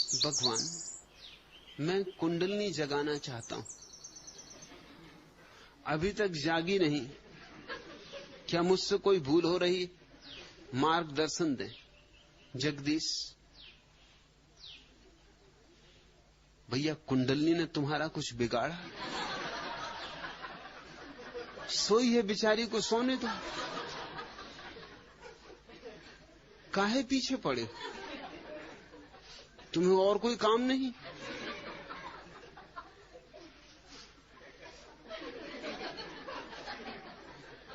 भगवान, मैं कुंडलनी जगाना चाहता हूं, अभी तक जागी नहीं, क्या मुझसे कोई भूल हो रही? मार्गदर्शन दें। जगदीश, भैया कुंडलनी ने तुम्हारा कुछ बिगाड़ा? सोई है बेचारी को सोने दो, काहे पीछे पड़े? तुम्हें और कोई काम नहीं?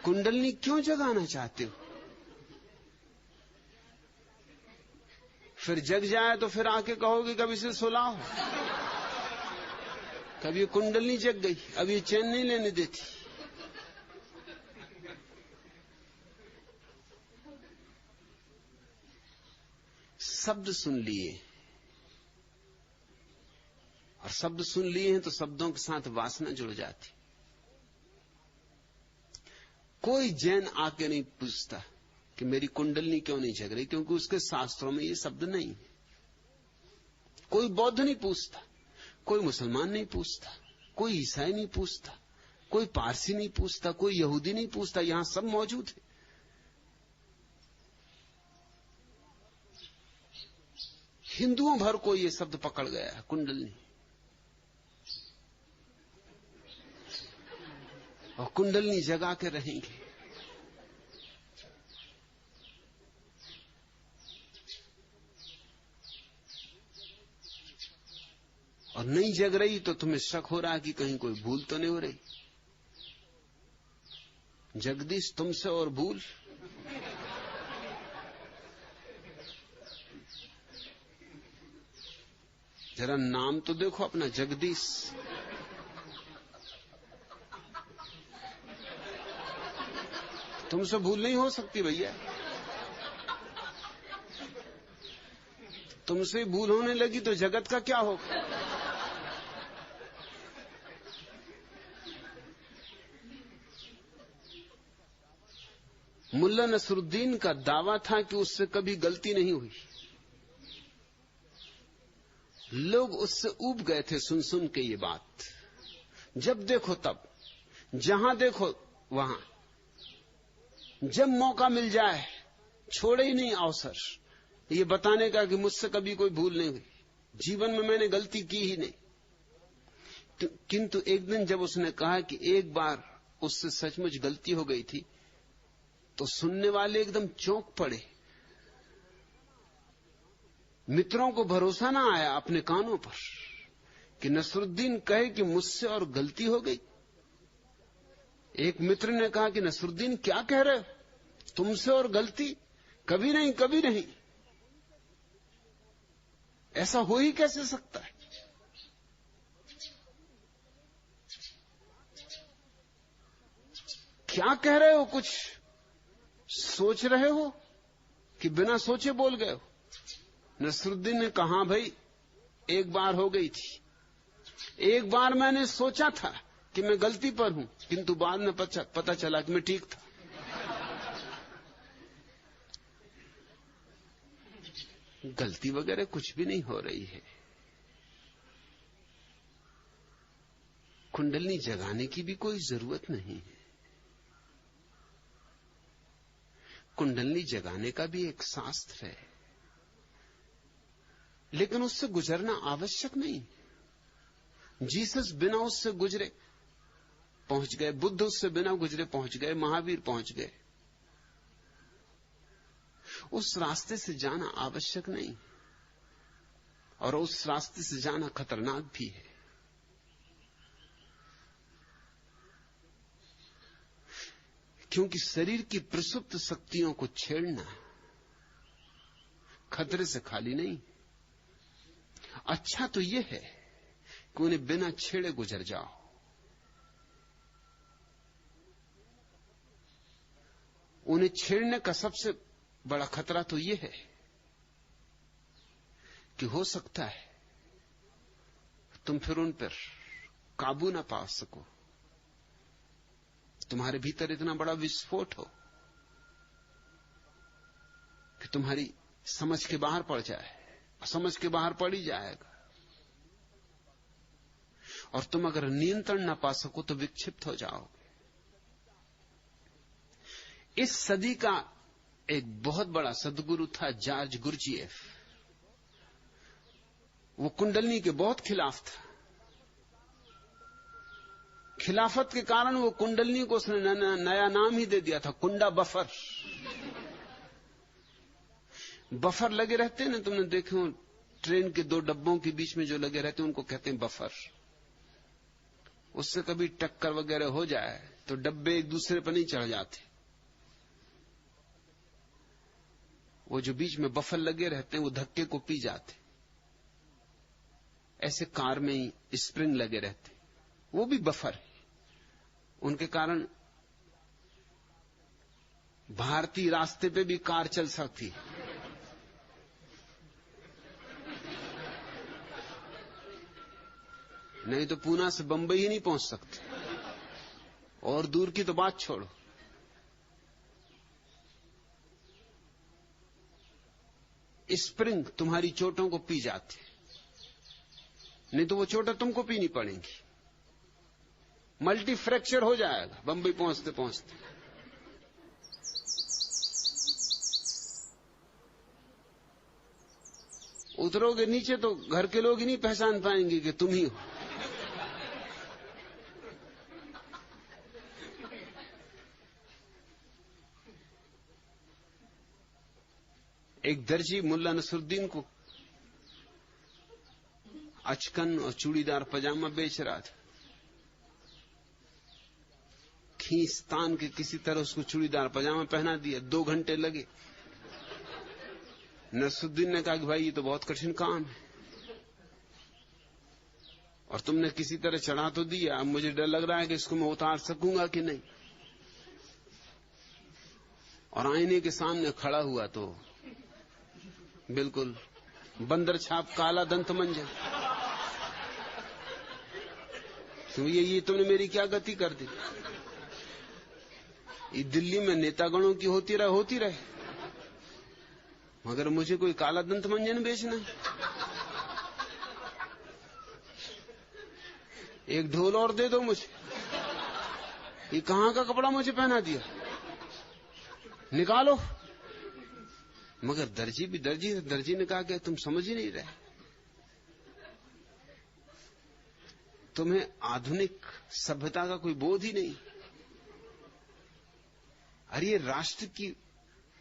कुंडलनी क्यों जगाना चाहते हो? फिर जग जाए तो फिर आके कहोगे कभी से सुलाओ। कभी कुंडलनी जग गई, अब ये चैन नहीं लेने देती। शब्द सुन लिए, और शब्द सुन लिए हैं तो शब्दों के साथ वासना जुड़ जाती। कोई जैन आके नहीं पूछता कि मेरी कुंडलनी क्यों नहीं जग रही, क्योंकि उसके शास्त्रों में ये शब्द नहीं। कोई बौद्ध नहीं पूछता, कोई मुसलमान नहीं पूछता, कोई ईसाई नहीं पूछता, कोई पारसी नहीं पूछता, कोई यहूदी नहीं पूछता। यहां सब मौजूद है। हिंदुओं भर को ये शब्द पकड़ गया है, कुंडलनी। और कुंडलनी जगा के रहेंगे। और नहीं जग रही तो तुम्हें शक हो रहा है कि कहीं कोई भूल तो नहीं हो रही। जगदीश, तुमसे और भूल? जरा नाम तो देखो अपना, जगदीश। तुमसे भूल नहीं हो सकती भैया। तुमसे भूल होने लगी तो जगत का क्या होगा? मुल्ला नसरुद्दीन का दावा था कि उससे कभी गलती नहीं हुई। लोग उससे ऊब गए थे सुन सुन के ये बात। जब देखो तब, जहां देखो वहां, जब मौका मिल जाए छोड़े ही नहीं अवसर ये बताने का कि मुझसे कभी कोई भूल नहीं हुई, जीवन में मैंने गलती की ही नहीं। किंतु एक दिन जब उसने कहा कि एक बार उससे सचमुच गलती हो गई थी, तो सुनने वाले एकदम चौंक पड़े। मित्रों को भरोसा ना आया अपने कानों पर कि नसरुद्दीन कहे कि मुझसे और गलती हो गई। एक मित्र ने कहा कि नसरुद्दीन क्या कह रहे हो, तुमसे और गलती? कभी नहीं, कभी नहीं। ऐसा हो ही कैसे सकता है? क्या कह रहे हो? कुछ सोच रहे हो कि बिना सोचे बोल गए हो? नसरुद्दीन ने कहा, भाई एक बार हो गई थी, एक बार मैंने सोचा था कि मैं गलती पर हूं, किंतु बाद में पता चला कि मैं ठीक था। गलती वगैरह कुछ भी नहीं हो रही है। कुंडलनी जगाने की भी कोई जरूरत नहीं है। कुंडलनी जगाने का भी एक शास्त्र है, लेकिन उससे गुजरना आवश्यक नहीं। जीसस बिना उससे गुजरे पहुंच गए, बुद्ध उससे बिना गुजरे पहुंच गए, महावीर पहुंच गए। उस रास्ते से जाना आवश्यक नहीं, और उस रास्ते से जाना खतरनाक भी है। क्योंकि शरीर की प्रसुप्त शक्तियों को छेड़ना खतरे से खाली नहीं। अच्छा तो यह है कि उन्हें बिना छेड़े गुजर जाओ। उन्हें छेड़ने का सबसे बड़ा खतरा तो यह है कि हो सकता है तुम फिर उन पर काबू ना पा सको, तुम्हारे भीतर इतना बड़ा विस्फोट हो कि तुम्हारी समझ के बाहर पड़ जाए, समझ के बाहर पड़ ही जाएगा। और तुम अगर नियंत्रण ना पा सको तो विक्षिप्त हो जाओगे। इस सदी का एक बहुत बड़ा सदगुरु था जॉर्ज गुरजीएफ। वो कुंडलनी के बहुत खिलाफ था। खिलाफत के कारण वो कुंडलनी को उसने नया नाम ही दे दिया था, कुंडा बफर। बफर लगे रहते हैं ना, तुमने देखे हो ट्रेन के दो डब्बों के बीच में जो लगे रहते हैं उनको कहते हैं बफर। उससे कभी टक्कर वगैरह हो जाए तो डब्बे एक दूसरे पर नहीं चढ़ जाते। वो जो बीच में बफर लगे रहते हैं वो धक्के को पी जाते। ऐसे कार में ही स्प्रिंग लगे रहते, वो भी बफर है। उनके कारण भारतीय रास्ते पे भी कार चल सकती है। नहीं तो पूना से बंबई ही नहीं पहुंच सकते, और दूर की तो बात छोड़ो। स्प्रिंग तुम्हारी चोटों को पी जाती, नहीं तो वो चोटें तुमको पीनी पड़ेंगी। मल्टी फ्रैक्चर हो जाएगा बंबई पहुंचते पहुंचते। उतरोगे नीचे तो घर के लोग ही नहीं पहचान पाएंगे कि तुम ही हो। एक दर्जी मुल्ला नसरुद्दीन को अचकन और चूड़ीदार पजामा बेच रहा था। खींच तान के किसी तरह उसको चूड़ीदार पजामा पहना दिया। 2 घंटे लगे। नसरुद्दीन ने कहा कि भाई ये तो बहुत कठिन काम है और तुमने किसी तरह चढ़ा तो दिया, अब मुझे डर लग रहा है कि इसको मैं उतार सकूंगा कि नहीं। और आईने के सामने खड़ा हुआ तो बिल्कुल बंदर छाप काला दंत मंजन। तो ये तुमने मेरी क्या गति कर दी। ये दिल्ली में नेतागणों की होती रहे, मगर मुझे कोई काला दंत मंजन बेचना है। एक ढोल और दे दो मुझे। ये कहां का कपड़ा मुझे पहना दिया, निकालो। मगर दर्जी भी दर्जी, दर्जी ने कहा कि तुम समझ ही नहीं रहे, तुम्हें आधुनिक सभ्यता का कोई बोध ही नहीं। अरे ये राष्ट्र की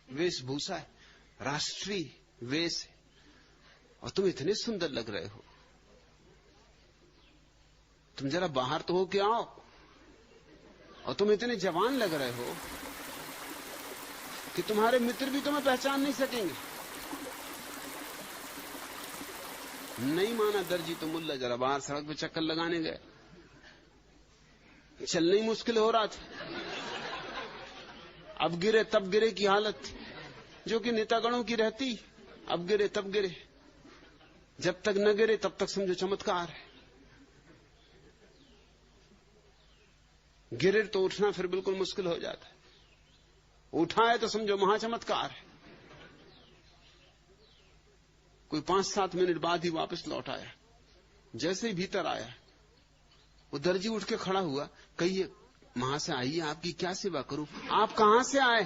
वेशभूषा है, राष्ट्रीय वेश है, और तुम इतने सुंदर लग रहे हो। तुम जरा बाहर तो हो के आओ, और तुम इतने जवान लग रहे हो कि तुम्हारे मित्र भी तुम्हें पहचान नहीं सकेंगे। नहीं माना दर्जी तो मुल्ला जरा बाहर सड़क पे चक्कर लगाने गए। चलने ही मुश्किल हो रहा था। अब गिरे तब गिरे की हालत थी, जो कि नेतागणों की रहती। अब गिरे तब गिरे, जब तक न गिरे तब तक समझो चमत्कार है। गिरे तो उठना फिर बिल्कुल मुश्किल हो जाता है, उठाए तो समझो महाचमत्कार है। कोई 5-7 मिनट बाद ही वापस लौट आया। जैसे ही भीतर आया वो दर्जी उठ के खड़ा हुआ। कहिए वहां से आइए, आपकी क्या सेवा करूं। आप कहां से आए?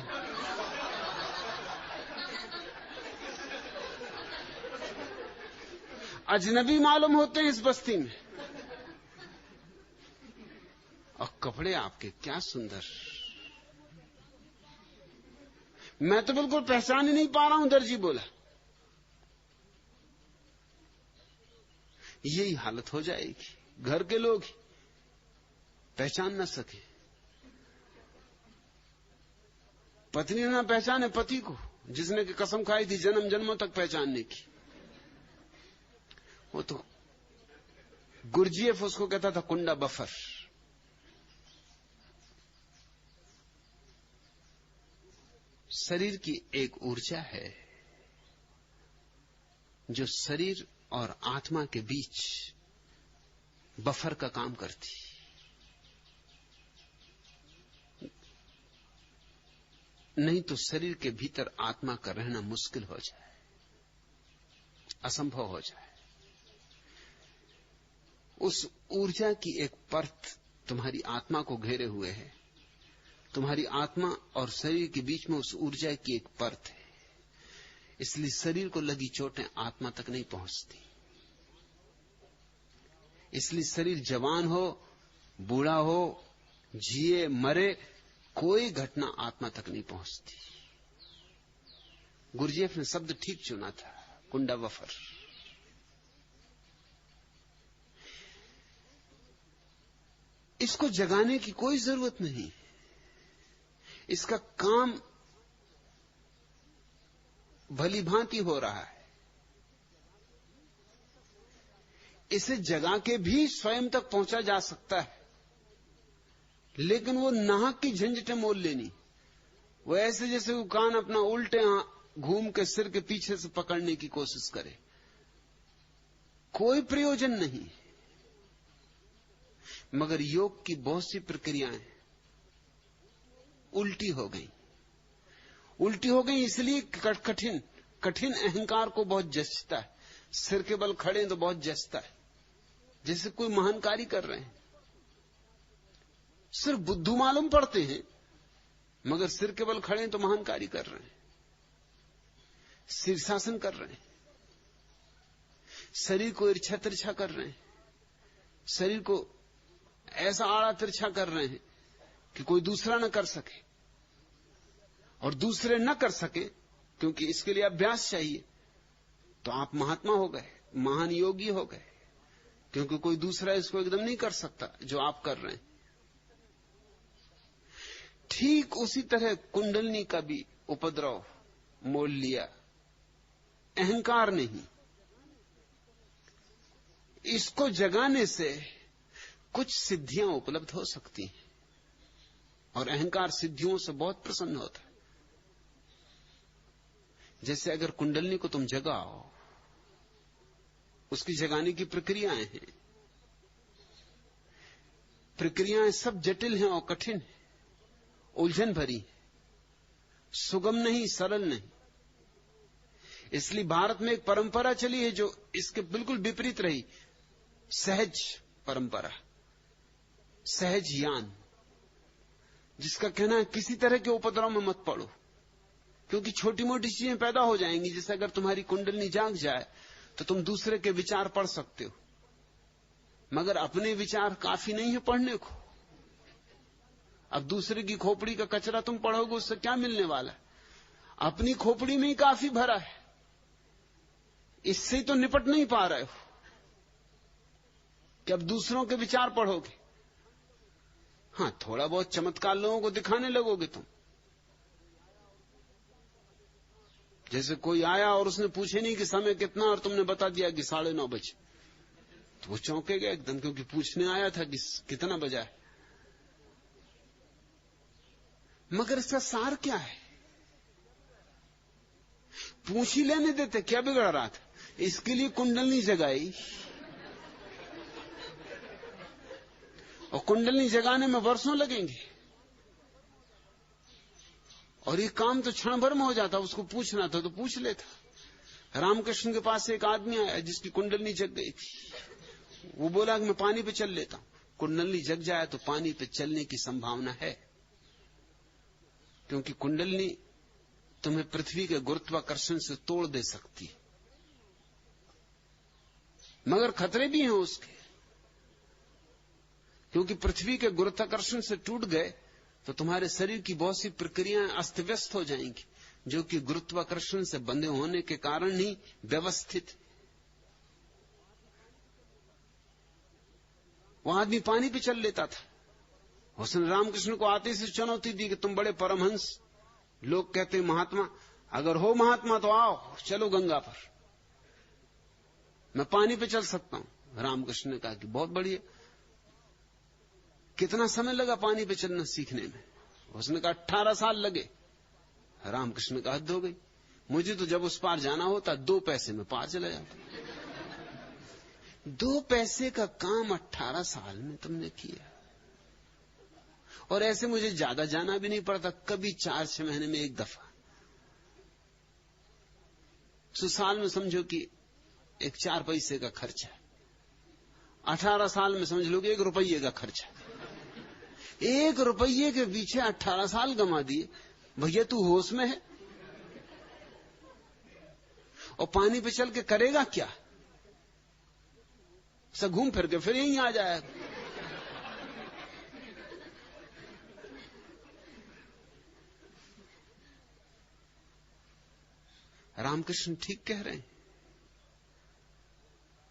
अजनबी मालूम होते हैं इस बस्ती में, और कपड़े आपके क्या सुंदर। मैं तो बिल्कुल पहचान ही नहीं पा रहा हूं, दर्जी बोला। यही हालत हो जाएगी, घर के लोग ही पहचान न सके। पत्नी ना पहचाने पति को, जिसने की कसम खाई थी जन्म जन्मों तक पहचानने की। वो तो गुरजीएफ उसको कहता था कुंडा बफर। शरीर की एक ऊर्जा है जो शरीर और आत्मा के बीच बफर का काम करती। नहीं तो शरीर के भीतर आत्मा का रहना मुश्किल हो जाए। असंभव हो जाए। उस ऊर्जा की एक परत तुम्हारी आत्मा को घेरे हुए है। तुम्हारी आत्मा और शरीर के बीच में उस ऊर्जा की एक परत है, इसलिए शरीर को लगी चोटें आत्मा तक नहीं पहुंचती। इसलिए शरीर जवान हो, बूढ़ा हो, जिए मरे, कोई घटना आत्मा तक नहीं पहुंचती। गुरजेफ ने शब्द ठीक चुना था, कुंडा वफर। इसको जगाने की कोई जरूरत नहीं, इसका काम भली भांति हो रहा है। इसे जगा के भी स्वयं तक पहुंचा जा सकता है, लेकिन वो नाहक की झंझटें मोल लेनी। वो ऐसे जैसे वो कान अपना उल्टे घूम के सिर के पीछे से पकड़ने की कोशिश करे, कोई प्रयोजन नहीं। मगर योग की बहुत सी प्रक्रियाएं उल्टी हो गई। उल्टी हो गई इसलिए कठिन अहंकार को बहुत जचता है। सिर के बल खड़े तो बहुत जचता है, जैसे कोई महान कार्य कर रहे हैं। सिर्फ बुद्धू मालूम पड़ते हैं, मगर सिर के बल खड़े तो महान कार्य कर रहे हैं, शीर्षासन कर रहे हैं, शरीर को इर्छा तिरछा कर रहे हैं, शरीर को ऐसा आड़ा तिरछा कर रहे हैं कि कोई दूसरा न कर सके। और दूसरे न कर सके क्योंकि इसके लिए अभ्यास चाहिए, तो आप महात्मा हो गए, महान योगी हो गए, क्योंकि कोई दूसरा इसको एकदम नहीं कर सकता जो आप कर रहे हैं। ठीक उसी तरह कुंडलनी का भी उपद्रव मोल लिया, अहंकार नहीं। इसको जगाने से कुछ सिद्धियां उपलब्ध हो सकती हैं, और अहंकार सिद्धियों से बहुत प्रसन्न होता है। जैसे अगर कुंडलनी को तुम जगाओ, उसकी जगाने की प्रक्रियाएं हैं। प्रक्रियाएं सब जटिल हैं और कठिन हैं, उलझन भरी, सुगम नहीं, सरल नहीं। इसलिए भारत में एक परंपरा चली है जो इसके बिल्कुल विपरीत रही, सहज परंपरा, सहज ज्ञान, जिसका कहना है किसी तरह के उपद्रव में मत पड़ो, क्योंकि छोटी मोटी चीजें पैदा हो जाएंगी। जैसे अगर तुम्हारी कुंडलनी जाग जाए तो तुम दूसरे के विचार पढ़ सकते हो, मगर अपने विचार काफी नहीं है पढ़ने को। अब दूसरे की खोपड़ी का कचरा तुम पढ़ोगे, उससे क्या मिलने वाला है? अपनी खोपड़ी में ही काफी भरा है, इससे तो निपट नहीं पा रहे हो कि अब दूसरों के विचार पढ़ोगे। हां, थोड़ा बहुत चमत्कार लोगों को दिखाने लगोगे तुम। जैसे कोई आया और उसने पूछे नहीं कि समय कितना, और तुमने बता दिया कि 9:30 बजे, तो वो चौंके गए एकदम, क्योंकि पूछने आया था कि कितना बजा है। मगर इसका सार क्या है? पूछ ही लेने देते, क्या बिगड़ रहा था? इसके लिए कुंडलनी जगाई, और कुंडलनी जगाने में वर्षों लगेंगे, और ये काम तो क्षण भर में हो जाता। उसको पूछना था तो पूछ लेता। रामकृष्ण के पास एक आदमी आया जिसकी कुंडलनी जग गई थी। वो बोला कि मैं पानी पे चल लेता हूं। कुंडलनी जग जाए तो पानी पे चलने की संभावना है, क्योंकि कुंडलनी तुम्हें पृथ्वी के गुरुत्वाकर्षण से तोड़ दे सकती है, मगर खतरे भी हैं उसके, क्योंकि पृथ्वी के गुरुत्वाकर्षण से टूट गए तो तुम्हारे शरीर की बहुत सी प्रक्रियाएं अस्त व्यस्त हो जाएंगी, जो कि गुरुत्वाकर्षण से बंधे होने के कारण ही व्यवस्थित। वो आदमी पानी पे चल लेता था। उसने रामकृष्ण को आते से चुनौती दी कि तुम बड़े परमहंस, लोग कहते हैं महात्मा, अगर हो महात्मा तो आओ, चलो गंगा पर, मैं पानी पे चल सकता हूं। रामकृष्ण ने कहा कि बहुत बढ़िया। कितना समय लगा पानी पे चलना सीखने में? उसने कहा 18 साल लगे। रामकृष्ण का हद हो गई, मुझे तो जब उस पार जाना होता 2 पैसे में पार चला जाता। 2 पैसे का काम 18 साल में तुमने किया, और ऐसे मुझे ज्यादा जाना भी नहीं पड़ता, कभी 4-6 महीने में एक दफा। तो साल में समझो कि एक 4 पैसे का खर्चा, 18 साल में समझ लो कि 1 रुपये का खर्चा। 1 रुपये के पीछे 18 साल गंवा दिए। भैया तू होश में है? और पानी पे चल के करेगा क्या? सब घूम फिर के फिर यहीं आ जाएगा। रामकृष्ण ठीक कह रहे हैं,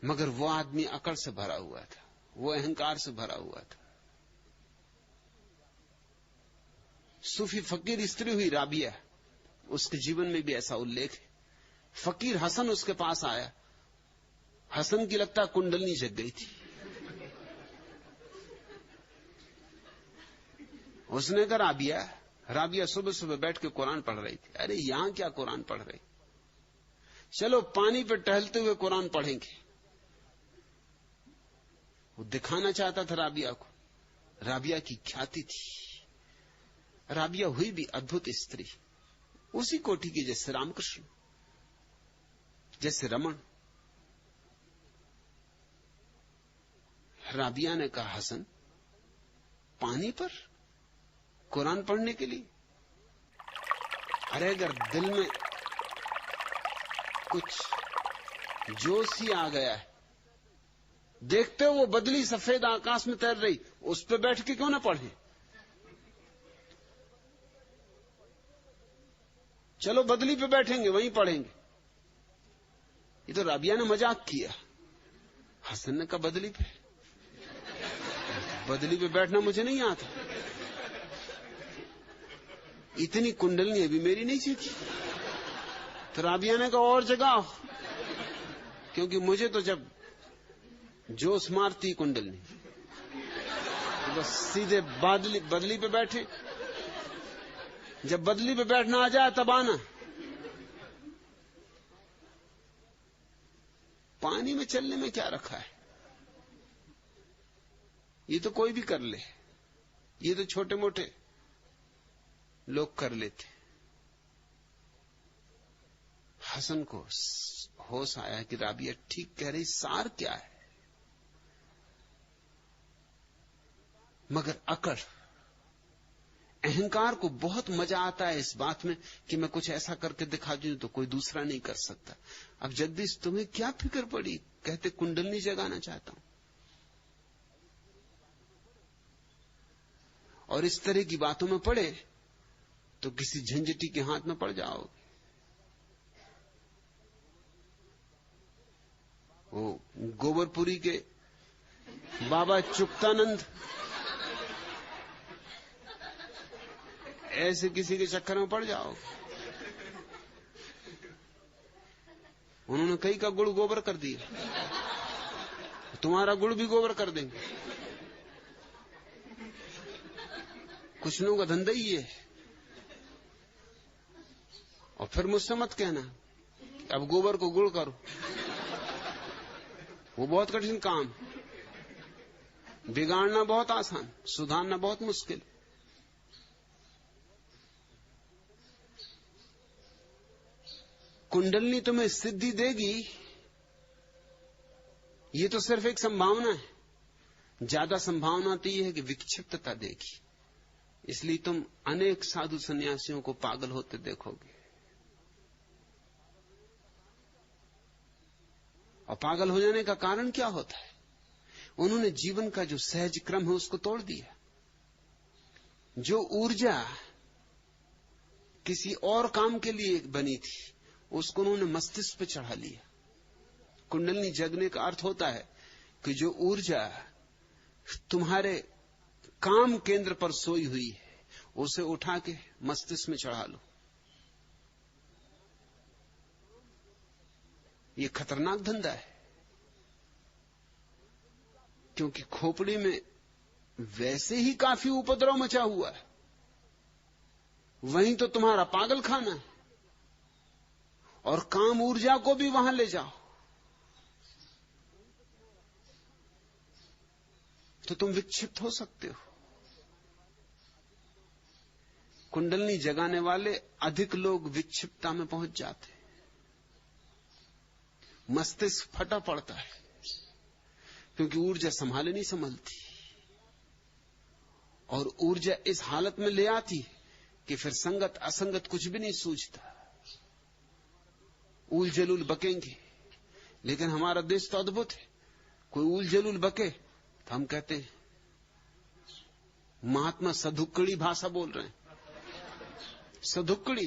मगर वो आदमी अकड़ से भरा हुआ था, वो अहंकार से भरा हुआ था। सूफी फकीर स्त्री हुई राबिया, उसके जीवन में भी ऐसा उल्लेख है। फकीर हसन उसके पास आया, हसन की लगता कुंडलनी जग गई थी। उसने कहा राबिया, राबिया सुबह सुबह बैठ के कुरान पढ़ रही थी। अरे यहां क्या कुरान पढ़ रही, चलो पानी पे टहलते हुए कुरान पढ़ेंगे। वो दिखाना चाहता था राबिया को, राबिया की ख्याति थी। राबिया हुई भी अद्भुत स्त्री, उसी कोटि की जैसे रामकृष्ण, जैसे रमन। राबिया ने कहा हसन, पानी पर कुरान पढ़ने के लिए? अरे अगर दिल में कुछ जोश ही आ गया है, देखते हो वो बदली सफेद आकाश में तैर रही, उस पर बैठ के क्यों ना पढ़े? चलो बदली पे बैठेंगे, वहीं पढ़ेंगे। ये तो राबिया ने मजाक किया। हसन ने कहा बदली पे? बदली पे बैठना मुझे नहीं आता, इतनी कुंडलनी अभी मेरी नहीं सीखी। तो राबिया ने कहा और जगाओ, क्योंकि मुझे तो जब जोश मारती कुंडलनी, तो बस सीधे बदली पे बैठे, जब बदली पे बैठना आ जाए तब आना। पानी में चलने में क्या रखा है, ये तो कोई भी कर ले, ये तो छोटे मोटे लोग कर लेते। हसन को होश आया कि राबिया ठीक कह रही, सार क्या है? मगर अकड़, अहंकार को बहुत मजा आता है इस बात में कि मैं कुछ ऐसा करके दिखा दूं तो कोई दूसरा नहीं कर सकता। अब जगदीश तुम्हें क्या फिक्र पड़ी? कहते कुंडलनी जगाना चाहता हूं। और इस तरह की बातों में पड़े तो किसी झंझटी के हाथ में पड़ जाओगे। वो गोबरपुरी के बाबा चुक्तानंद ऐसे किसी के चक्कर में पड़ जाओ। उन्होंने कई का गुड़ गोबर कर दिया, तुम्हारा गुड़ भी गोबर कर देंगे। कुछ लोगों का धंधा ही है। और फिर मुझसे मत कहना अब गोबर को गुड़ करो, वो बहुत कठिन काम, बिगाड़ना बहुत आसान, सुधारना बहुत मुश्किल। कुंडलनी तुम्हें सिद्धि देगी, ये तो सिर्फ एक संभावना है। ज्यादा संभावना तो यह है कि विक्षिप्तता देगी। इसलिए तुम अनेक साधु सन्यासियों को पागल होते देखोगे। और पागल हो जाने का कारण क्या होता है? उन्होंने जीवन का जो सहज क्रम है उसको तोड़ दिया। जो ऊर्जा किसी और काम के लिए बनी थी उसको उन्होंने मस्तिष्क पे चढ़ा लिया। कुंडलनी जगने का अर्थ होता है कि जो ऊर्जा तुम्हारे काम केंद्र पर सोई हुई है उसे उठा के मस्तिष्क में चढ़ा लो। ये खतरनाक धंधा है, क्योंकि खोपड़ी में वैसे ही काफी उपद्रव मचा हुआ है, वहीं तो तुम्हारा पागल खाना है। और काम ऊर्जा को भी वहां ले जाओ तो तुम विक्षिप्त हो सकते हो। कुंडलनी जगाने वाले अधिक लोग विक्षिप्तता में पहुंच जाते हैं। मस्तिष्क फटा पड़ता है, क्योंकि ऊर्जा संभाले नहीं संभलती, और ऊर्जा इस हालत में ले आती कि फिर संगत असंगत कुछ भी नहीं सूझता, उल जलूल बकेंगे। लेकिन हमारा देश तो अद्भुत है, कोई उल जलूल बके तो हम कहते हैं महात्मा सधुक्कड़ी भाषा बोल रहे हैं। सधुक्कड़ी,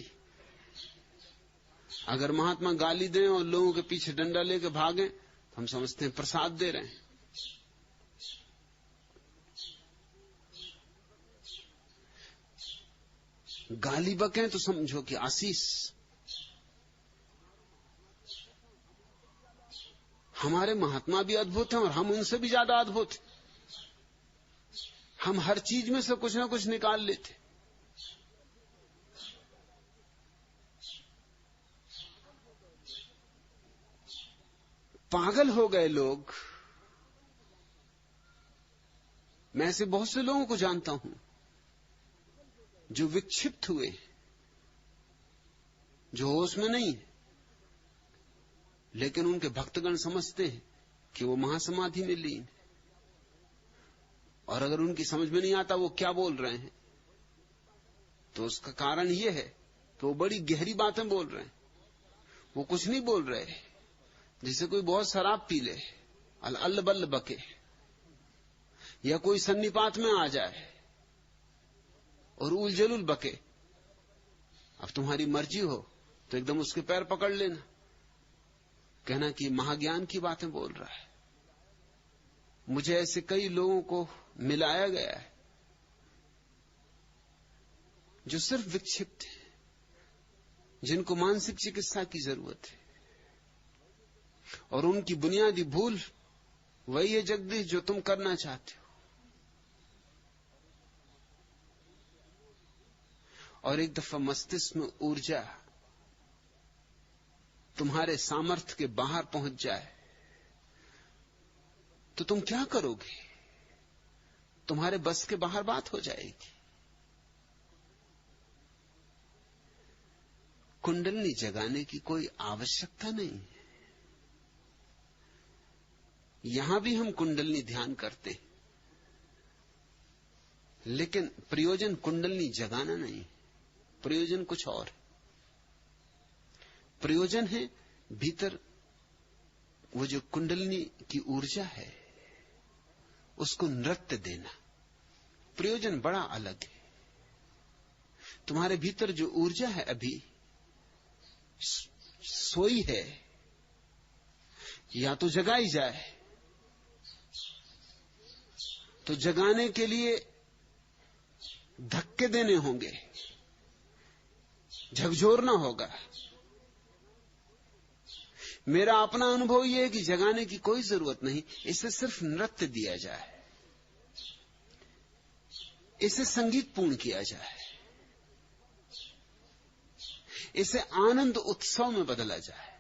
अगर महात्मा गाली दें और लोगों के पीछे डंडा लेके भागें तो हम समझते हैं प्रसाद दे रहे हैं। गाली बकें तो समझो कि आशीष। हमारे महात्मा भी अद्भुत हैं और हम उनसे भी ज्यादा अद्भुत हैं। हम हर चीज में से कुछ ना कुछ निकाल लेते। पागल हो गए लोग। मैं ऐसे बहुत से लोगों को जानता हूं जो विक्षिप्त हुए, जो होश में नहीं, लेकिन उनके भक्तगण समझते हैं कि वो महासमाधि में लीन। और अगर उनकी समझ में नहीं आता वो क्या बोल रहे हैं, तो उसका कारण यह है कि वो बड़ी गहरी बातें बोल रहे हैं। वो कुछ नहीं बोल रहे जैसे कोई बहुत शराब पी ले, अल्ल बल्ल बके, या कोई सन्निपात में आ जाए और उल जलूल बके। अब तुम्हारी मर्जी हो तो एकदम उसके पैर पकड़ लेना, कहना कि महाज्ञान की बातें बोल रहा है। मुझे ऐसे कई लोगों को मिलाया गया है जो सिर्फ विक्षिप्त हैं, जिनको मानसिक चिकित्सा की जरूरत है। और उनकी बुनियादी भूल वही है जगदीश जो तुम करना चाहते हो। और एक दफा मस्तिष्क में ऊर्जा तुम्हारे सामर्थ्य के बाहर पहुंच जाए तो तुम क्या करोगे? तुम्हारे बस के बाहर बात हो जाएगी। कुंडलनी जगाने की कोई आवश्यकता नहीं है। यहां भी हम कुंडलनी ध्यान करते हैं, लेकिन प्रयोजन कुंडलनी जगाना नहीं, प्रयोजन कुछ और है। प्रयोजन है भीतर वो जो कुंडलनी की ऊर्जा है उसको नृत्य देना। प्रयोजन बड़ा अलग है। तुम्हारे भीतर जो ऊर्जा है अभी सोई है, या तो जगाई जाए। तो जगाने के लिए धक्के देने होंगे, झकझोरना होगा। मेरा अपना अनुभव यह है कि जगाने की कोई जरूरत नहीं, इसे सिर्फ नृत्य दिया जाए, इसे संगीतपूर्ण किया जाए, इसे आनंद उत्सव में बदला जाए,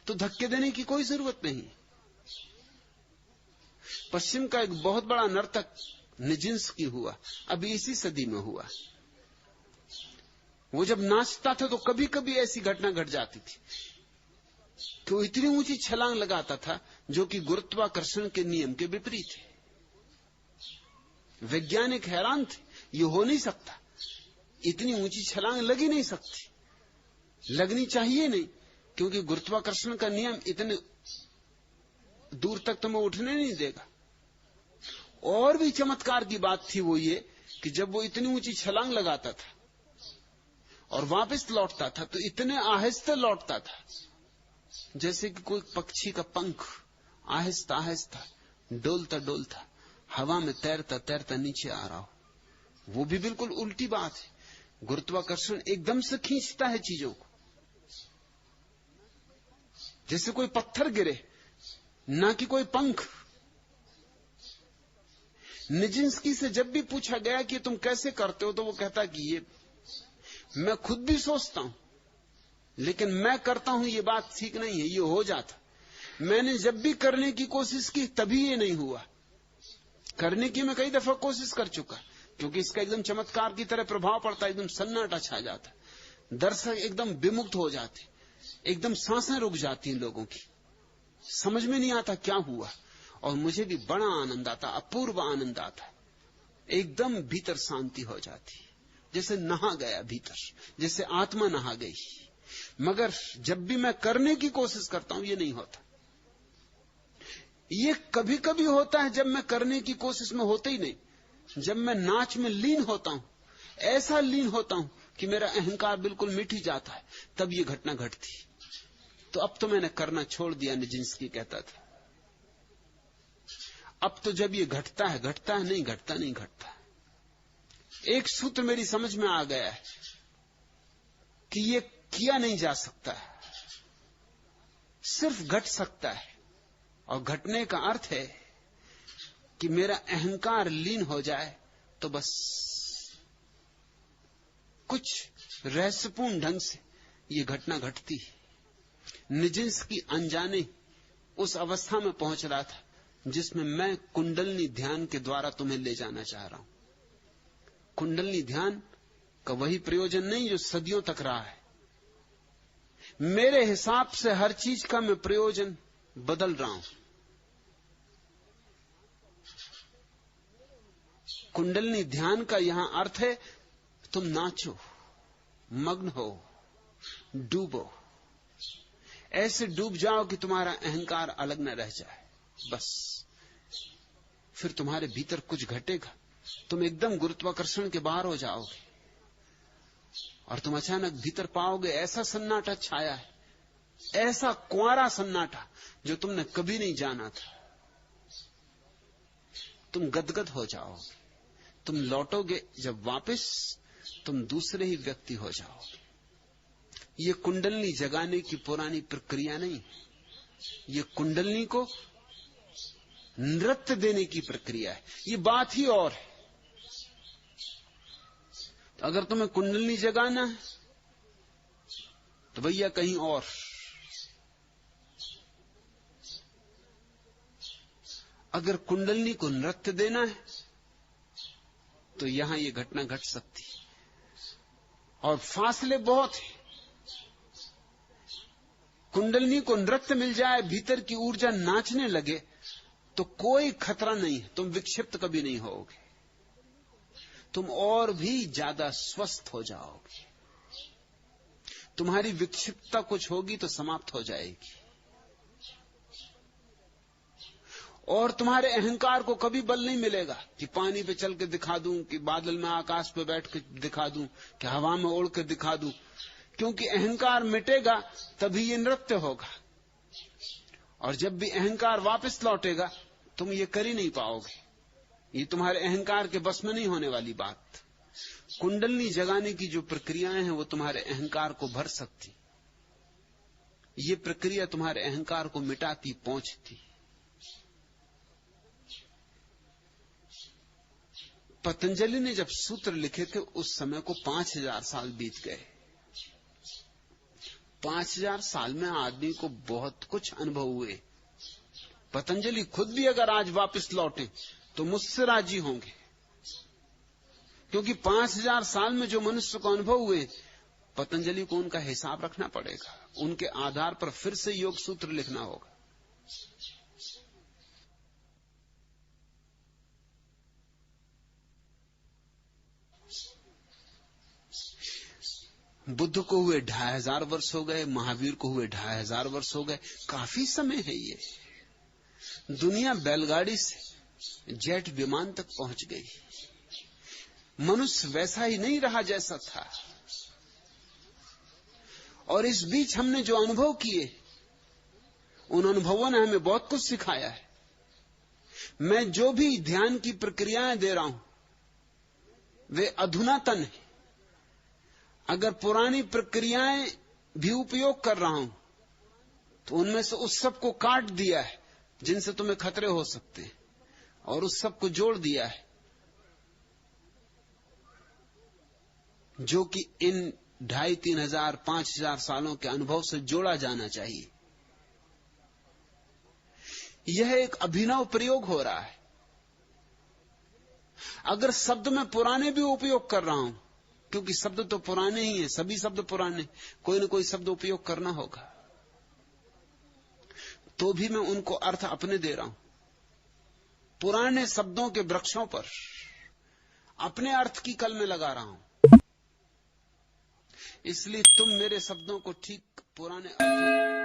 तो धक्के देने की कोई जरूरत नहीं। पश्चिम का एक बहुत बड़ा नर्तक निजिंस्की हुआ, अभी इसी सदी में हुआ। वो जब नाचता था तो कभी कभी ऐसी घटना घट जाती थी कि वो इतनी ऊंची छलांग लगाता था जो कि गुरुत्वाकर्षण के नियम के विपरीत है। वैज्ञानिक हैरान थे, ये हो नहीं सकता, इतनी ऊंची छलांग लग ही नहीं सकती, लगनी चाहिए नहीं, क्योंकि गुरुत्वाकर्षण का नियम इतने दूर तक तुम्हें उठने नहीं देगा। और भी चमत्कार की बात थी वो ये कि जब वो इतनी ऊंची छलांग लगाता था और वापस लौटता था तो इतने आहिस्ते लौटता था जैसे कि कोई पक्षी का पंख आहिस्ता आहिस्ता डोलता डोलता हवा में तैरता तैरता नीचे आ रहा हो। वो भी बिल्कुल उल्टी बात है। गुरुत्वाकर्षण एकदम से खींचता है चीजों को, जैसे कोई पत्थर गिरे, ना कि कोई पंख। निजिंस्की से जब भी पूछा गया कि तुम कैसे करते हो, तो वो कहता कि ये मैं खुद भी सोचता हूं, लेकिन मैं करता हूं ये बात ठीक नहीं है, ये हो जाता। मैंने जब भी करने की कोशिश की तभी ये नहीं हुआ। करने की मैं कई दफा कोशिश कर चुका, क्योंकि इसका एकदम चमत्कार की तरह प्रभाव पड़ता है, एकदम सन्नाटा छा जाता, दर्शक एकदम विमुक्त हो जाते, एकदम सांसें रुक जाती हैं लोगों की, समझ में नहीं आता क्या हुआ। और मुझे भी बड़ा आनंद आता, अपूर्व आनंद आता, एकदम भीतर शांति हो जाती, जैसे नहा गया भीतर, जैसे आत्मा नहा गई। मगर जब भी मैं करने की कोशिश करता हूं ये नहीं होता। ये कभी कभी होता है जब मैं करने की कोशिश में होता ही नहीं। जब मैं नाच में लीन होता हूं, ऐसा लीन होता हूं कि मेरा अहंकार बिल्कुल मिट ही जाता है, तब ये घटना घटती। तो अब तो मैंने करना छोड़ दिया, निजिंस्की कहता था। अब तो जब ये घटता है नहीं, घटता नहीं घटता। एक सूत्र मेरी समझ में आ गया है कि ये किया नहीं जा सकता, सिर्फ घट सकता है। और घटने का अर्थ है कि मेरा अहंकार लीन हो जाए तो बस कुछ रहस्यपूर्ण ढंग से ये घटना घटती है। निजिंस्की अनजाने उस अवस्था में पहुंच रहा था जिसमें मैं कुंडलनी ध्यान के द्वारा तुम्हें ले जाना चाह रहा हूं। कुंडलनी ध्यान का वही प्रयोजन नहीं जो सदियों तक रहा है। मेरे हिसाब से हर चीज का मैं प्रयोजन बदल रहा हूं। कुंडलनी ध्यान का यहां अर्थ है तुम नाचो, मग्न हो, डूबो, ऐसे डूब जाओ कि तुम्हारा अहंकार अलग न रह जाए। बस फिर तुम्हारे भीतर कुछ घटेगा, तुम एकदम गुरुत्वाकर्षण के बाहर हो जाओगे और तुम अचानक भीतर पाओगे ऐसा सन्नाटा छाया है, ऐसा कुंवारा सन्नाटा जो तुमने कभी नहीं जाना था। तुम गदगद हो जाओगे, तुम लौटोगे जब वापस, तुम दूसरे ही व्यक्ति हो जाओगे। ये कुंडलनी जगाने की पुरानी प्रक्रिया नहीं, ये कुंडलनी को नृत्य देने की प्रक्रिया है। ये बात ही और है। तो अगर तुम्हें कुंडलनी जगाना है तो भैया कहीं और, अगर कुंडलनी को नृत्य देना है तो यहां ये घटना घट सकती है। और फासले बहुत हैं। कुंडलनी को नृत्य मिल जाए, भीतर की ऊर्जा नाचने लगे तो कोई खतरा नहीं है, तुम विक्षिप्त कभी नहीं होगे, तुम और भी ज्यादा स्वस्थ हो जाओगे। तुम्हारी विक्षिप्तता कुछ होगी तो समाप्त हो जाएगी। और तुम्हारे अहंकार को कभी बल नहीं मिलेगा कि पानी पे चल के दिखा दूं, कि बादल में आकाश पे बैठ के दिखा दूं, कि हवा में उड़ के दिखा दूं। क्योंकि अहंकार मिटेगा तभी ये नृत्य होगा। और जब भी अहंकार वापस लौटेगा तुम ये कर ही नहीं पाओगे। ये तुम्हारे अहंकार के बस में नहीं होने वाली बात। कुंडलनी जगाने की जो प्रक्रियाएं हैं वो तुम्हारे अहंकार को भर सकती। ये प्रक्रिया तुम्हारे अहंकार को मिटाती, पहुंचती। पतंजलि ने जब सूत्र लिखे थे उस समय को 5000 साल बीत गए। 5000 साल में आदमी को बहुत कुछ अनुभव हुए। पतंजलि खुद भी अगर आज वापस लौटे तो मुझसे राजी होंगे, क्योंकि 5000 साल में जो मनुष्य को अनुभव हुए, पतंजलि को उनका हिसाब रखना पड़ेगा। उनके आधार पर फिर से योग सूत्र लिखना होगा। बुद्ध को हुए 2500 वर्ष हो गए, महावीर को हुए 2500 वर्ष हो गए। काफी समय है ये। दुनिया बैलगाड़ी से जेट विमान तक पहुंच गई। मनुष्य वैसा ही नहीं रहा जैसा था। और इस बीच हमने जो अनुभव किए, उन अनुभवों ने हमें बहुत कुछ सिखाया है। मैं जो भी ध्यान की प्रक्रियाएं दे रहा हूं वे अधुनातन है। अगर पुरानी प्रक्रियाएं भी उपयोग कर रहा हूं तो उनमें से उस सब को काट दिया है जिनसे तुम्हें खतरे हो सकते हैं, और उस सब को जोड़ दिया है जो कि इन 2500, 3000 सालों के अनुभव से जोड़ा जाना चाहिए। यह एक अभिनव प्रयोग हो रहा है। अगर शब्द में पुराने भी उपयोग कर रहा हूं क्योंकि शब्द तो पुराने ही हैं, सभी शब्द पुराने, कोई न कोई शब्द उपयोग करना होगा। तो भी मैं उनको अर्थ अपने दे रहा हूं, पुराने शब्दों के वृक्षों पर अपने अर्थ की कल में लगा रहा हूं। इसलिए तुम मेरे शब्दों को ठीक पुराने अर्थ